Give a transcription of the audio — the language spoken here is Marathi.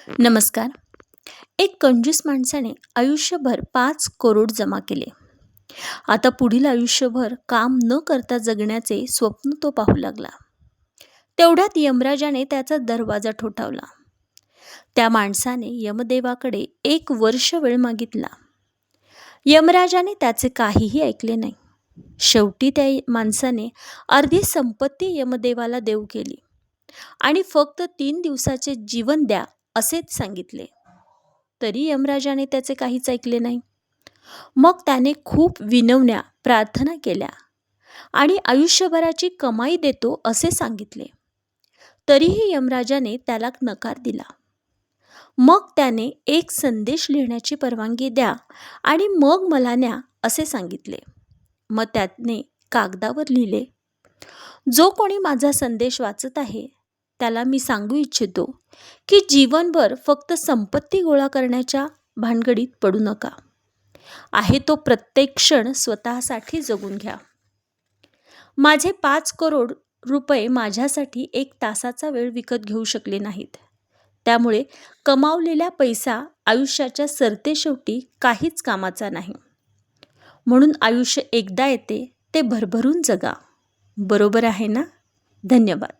नमस्कार. एक कंजूस माणसाने आयुष्यभर 5 करोड जमा केले. आता पुढील आयुष्यभर काम न करता जगण्याचे स्वप्न तो पाहू लागला. तेवढ्यात यमराजाने त्याचा दरवाजा ठोठावला. त्या माणसाने यमदेवाकडे 1 वर्ष वेळ मागितला. यमराजाने त्याचे काहीही ऐकले नाही. शेवटी त्या माणसाने अर्धी संपत्ती यमदेवाला देऊ केली आणि फक्त 3 दिवसाचे जीवन द्या असेच सांगितले. तरी यमराजाने त्याचे काहीच ऐकले नाही. मग त्याने खूप विनवण्या प्रार्थना केल्या आणि आयुष्यभराची कमाई देतो असे सांगितले. तरीही यमराजाने त्याला नकार दिला. मग त्याने एक संदेश लिहिण्याची परवानगी द्या आणि मग मला न्या असे सांगितले. मग त्याने कागदावर लिहिले, जो कोणी माझा संदेश वाचत आहे त्याला मी सांगू इच्छितो की जीवनभर फक्त संपत्ती गोळा करण्याच्या भानगडीत पडू नका. आहे तो प्रत्येक क्षण स्वतःसाठी जगून घ्या. माझे 5 करोड रुपये माझ्यासाठी 1 तासाचा वेळ विकत घेऊ शकले नाहीत. त्यामुळे कमावलेला पैसा आयुष्याच्या सरतेशेवटी काहीच कामाचा नाही. म्हणून आयुष्य एकदा येते ते भरभरून जगा. बरोबर आहे ना? धन्यवाद.